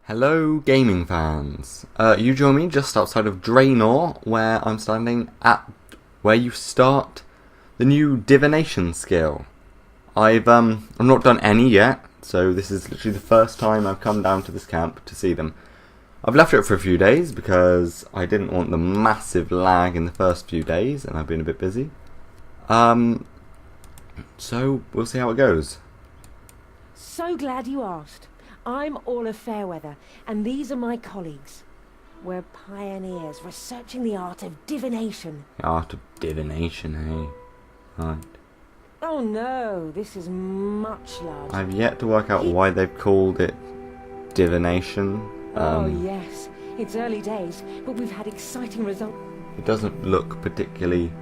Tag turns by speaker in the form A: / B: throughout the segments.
A: Hello gaming fans, you join me just outside of Draenor, where I'm standing at where you start the new Divination skill. I've not done any yet, so this is literally the first time I've come down to this camp to see them. I've left it for a few days because I didn't want the massive lag in the first few days, and I've been a bit busy. So we'll see how it goes.
B: So glad you asked. I'm Orla Fairweather, and these are my colleagues. We're pioneers researching the art of divination.
A: The art of divination, eh? Right.
B: Oh no, this is much larger.
A: I've yet to work out why they've called it Divination.
B: Oh yes, it's early days, but we've had exciting results.
A: It doesn't look particularly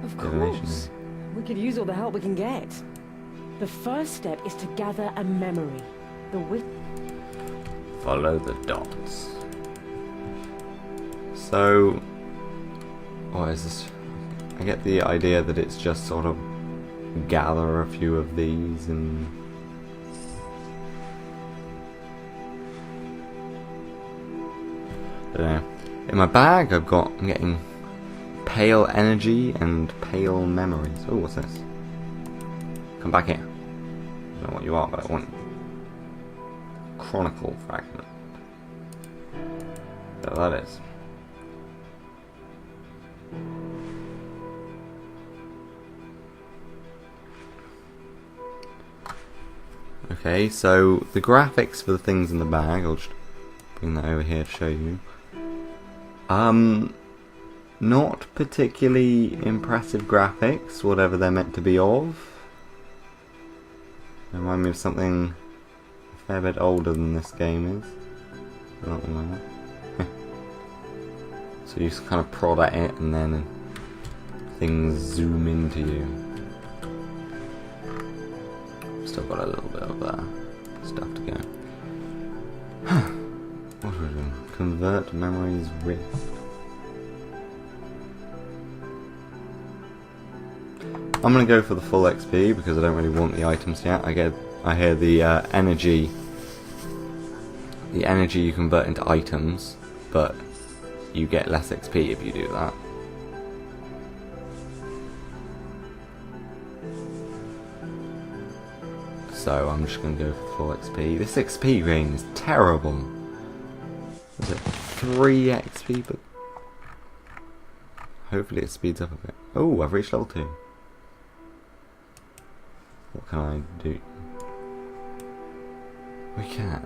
B: Of
A: divination-y.
B: course. We could use all the help we can get. The first step is to gather a memory.
A: Follow the dots. So, what is this? I get the idea that it's just sort of gather a few of these and I don't know. In my bag, I'm getting pale energy and pale memories. Oh, what's this? Come back here. I don't know what you are, but I want Chronicle fragment. So that is. Okay, so the graphics for the things in the bag, I'll just bring that over here to show you. Not particularly impressive graphics, whatever they're meant to be of. They remind me of something a fair bit older than this game is. Something like that. So you just kind of prod at it and then things zoom into you. Still got a little bit of stuff to go. What are we doing? Convert memories rift. I'm gonna go for the full XP because I don't really want the items yet. I hear the energy. The energy you convert into items, but you get less XP if you do that. So I'm just gonna go for the full XP. This XP gain is terrible. Is it 3 XP? But hopefully it speeds up a bit. Oh, I've reached level 2. What can I do? We can.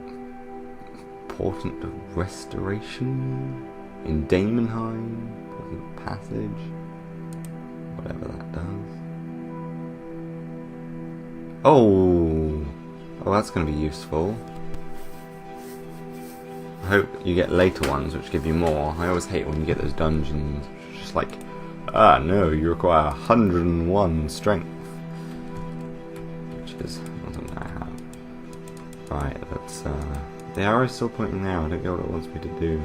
A: Portent of Restoration in Damonheim. Portent Passage. Whatever that does. Oh, that's going to be useful. I hope you get later ones which give you more. I always hate when you get those dungeons. It's just like, no, you require 101 strength. Which is not something I have. Right, let's, the arrow's still pointing there. I don't know what it wants me to do.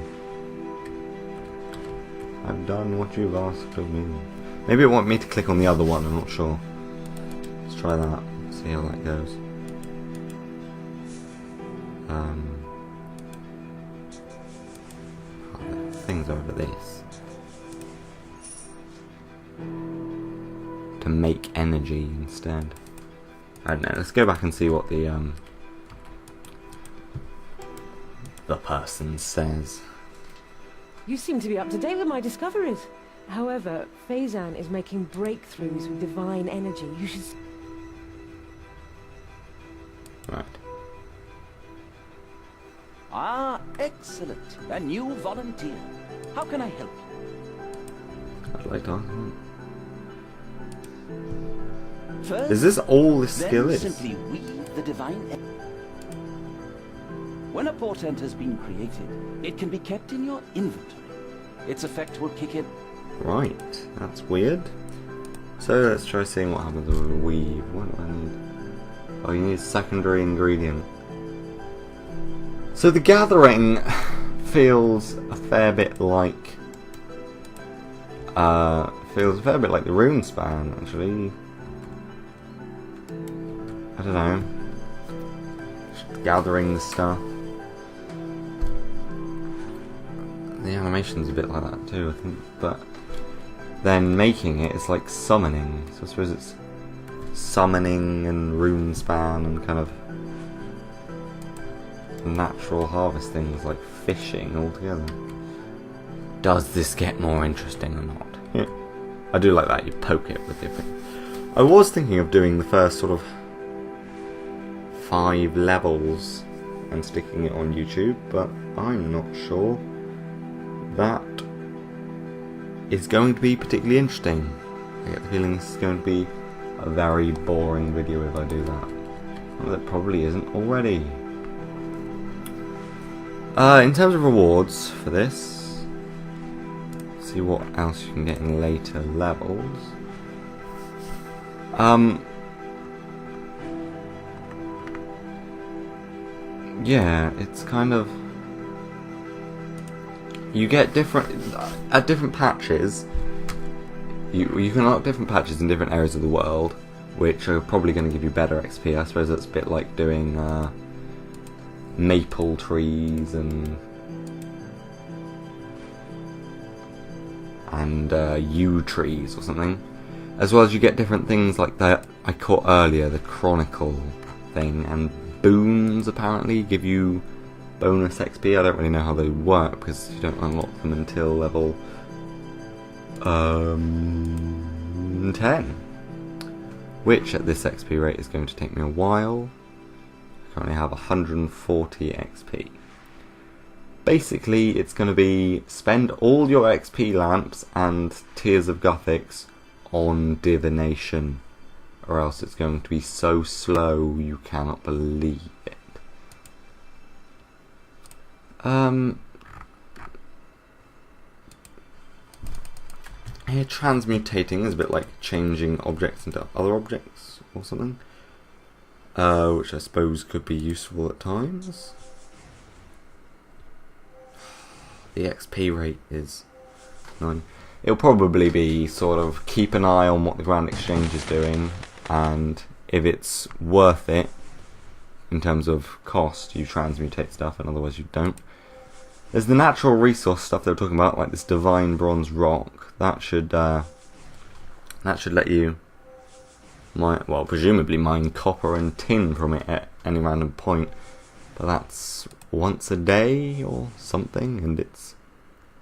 A: I've done what you've asked of me. Maybe it wants me to click on the other one, I'm not sure. Let's try that. See how that goes. Things over this to make energy instead. I don't know. Let's go back and see what the person says.
B: You seem to be up to date with my discoveries. However, Faizan is making breakthroughs with divine energy. You should...
A: Right.
C: Ah, excellent. A new volunteer. How can I help you?
A: I'd like to ask him.
C: First,
A: Is this all this skill
C: then
A: is?
C: simply weave the divine. When a portent has been created, it can be kept in your inventory. Its effect will kick in.
A: Right, that's weird. So let's try seeing what happens with a weave. What do I need? Oh, you need a secondary ingredient. So the gathering feels a fair bit like the rune span, actually. I don't know. Just gathering the stuff. The animation's a bit like that too, I think, but then making it is like summoning. So I suppose it's summoning and runespan and kind of natural harvest things like fishing all together. Does this get more interesting or not? Yeah. I do like that, you poke it with your thing. I was thinking of doing the first sort of 5 levels and sticking it on YouTube, but I'm not sure that is going to be particularly interesting. I get the feeling this is going to be a very boring video if I do that. Well, it probably isn't already. In terms of rewards for this, see what else you can get in later levels. Yeah, it's kind of, you get different at different patches. You can unlock different patches in different areas of the world, which are probably going to give you better XP. I suppose that's a bit like doing maple trees and yew trees or something. As well as you get different things like that I caught earlier, the chronicle thing, and boons apparently give you bonus XP. I don't really know how they work because you don't unlock them until level 10, which at this XP rate is going to take me a while. I currently have 140 XP. Basically, it's going to be spend all your XP lamps and Tears of Gothics on Divination, or else it's going to be so slow you cannot believe it. Here, transmutating is a bit like changing objects into other objects or something, which I suppose could be useful at times. The XP rate is 9. It'll probably be sort of keep an eye on what the Grand Exchange is doing, and if it's worth it in terms of cost, you transmutate stuff, and otherwise you don't. There's the natural resource stuff they were talking about, like this divine bronze rock. That should let you, presumably mine copper and tin from it at any random point. But that's once a day or something, and it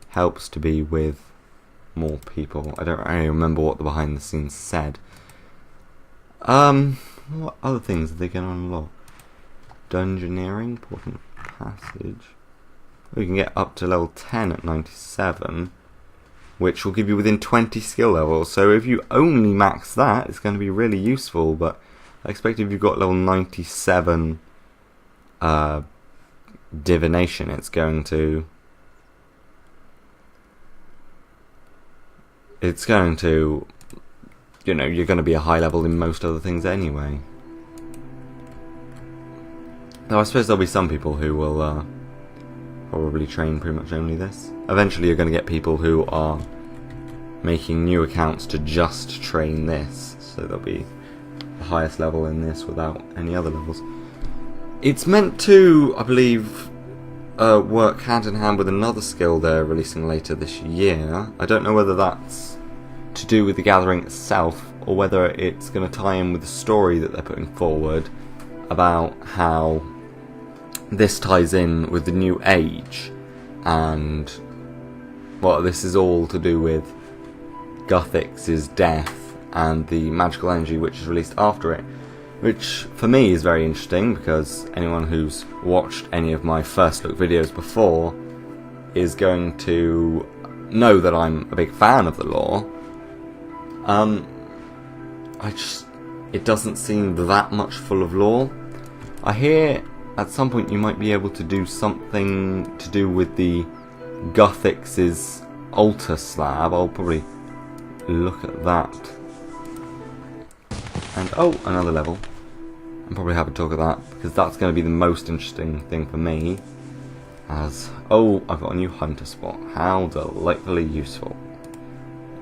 A: helps to be with more people. I don't really remember what the behind the scenes said. What other things are they going to unlock? Dungeoneering, portent passage. We can get up to level 10 at 97, which will give you within 20 skill levels. So if you only max that, it's going to be really useful. But I expect if you've got level 97 Divination, it's going to you know, you're going to be a high level in most other things anyway. Now I suppose there'll be some people who will probably train pretty much only this. Eventually you're going to get people who are making new accounts to just train this, so they'll be the highest level in this without any other levels. It's meant to, I believe, work hand in hand with another skill they're releasing later this year. I don't know whether that's to do with the gathering itself, or whether it's going to tie in with the story that they're putting forward about how this ties in with the new age, and this is all to do with Guthix's death and the magical energy which is released after it, which for me is very interesting because anyone who's watched any of my first look videos before is going to know that I'm a big fan of the lore. It doesn't seem that much full of lore. I hear at some point you might be able to do something to do with the Guthix's altar slab. I'll probably look at that. And another level. I'll probably have a talk of that, because that's going to be the most interesting thing for me. I've got a new hunter spot. How delightfully useful.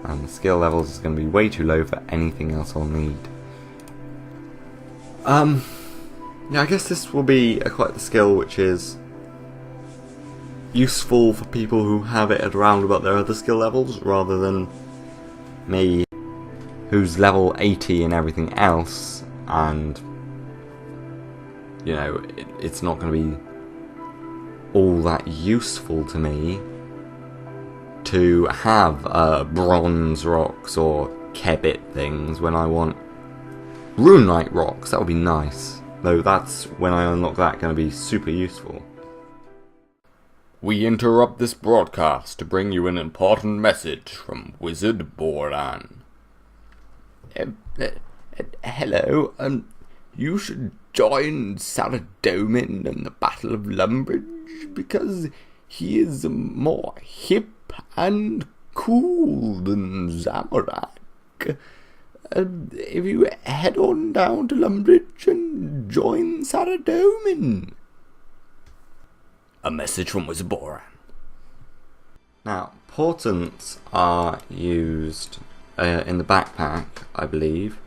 A: And the skill levels is going to be way too low for anything else I'll need. Yeah, I guess this will be quite the skill which is useful for people who have it at around about their other skill levels, rather than me, who's level 80 and everything else, and you know, it's not going to be all that useful to me to have bronze rocks or Kebbit things when I want Runelite rocks. That would be nice, though that's when I unlock that going to be super useful. We interrupt this broadcast to bring you an important message from Wizard Boran. Hello, you should join Saradomin in the Battle of Lumbridge because he is more hip and cool than Zamorak. If you head on down to Lumbridge and join Saradomin. A message from Wizard Boran. Now, portents are used in the backpack, I believe,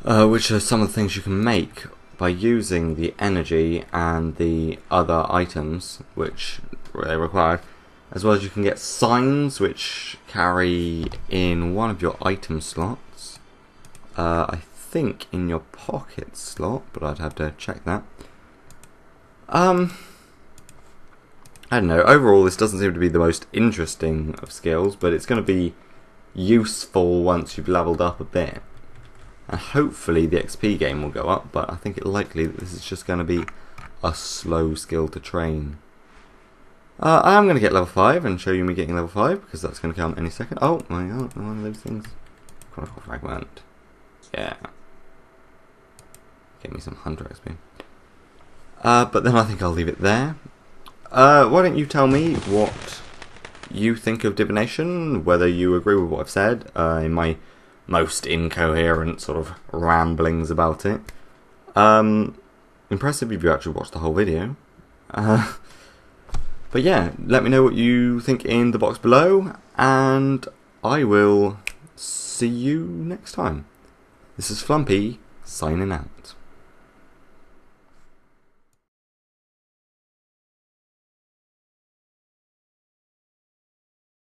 A: which are some of the things you can make by using the energy and the other items which they require, as well as you can get signs which carry in one of your item slots, I think in your pocket slot, but I'd have to check that. I don't know, overall this doesn't seem to be the most interesting of skills, but it's going to be useful once you've leveled up a bit. And hopefully the XP gain will go up, but I think it's likely that this is just going to be a slow skill to train. I am going to get level 5 and show you me getting level 5, because that's going to come any second. Oh my god, one of those things. Chronicle Fragment. Yeah. Get me some Hunter XP. But then I think I'll leave it there. Why don't you tell me what you think of Divination, whether you agree with what I've said in my most incoherent sort of ramblings about it. Impressive if you actually watched the whole video. But yeah, let me know what you think in the box below, and I will see you next time. This is Flumpy, signing out.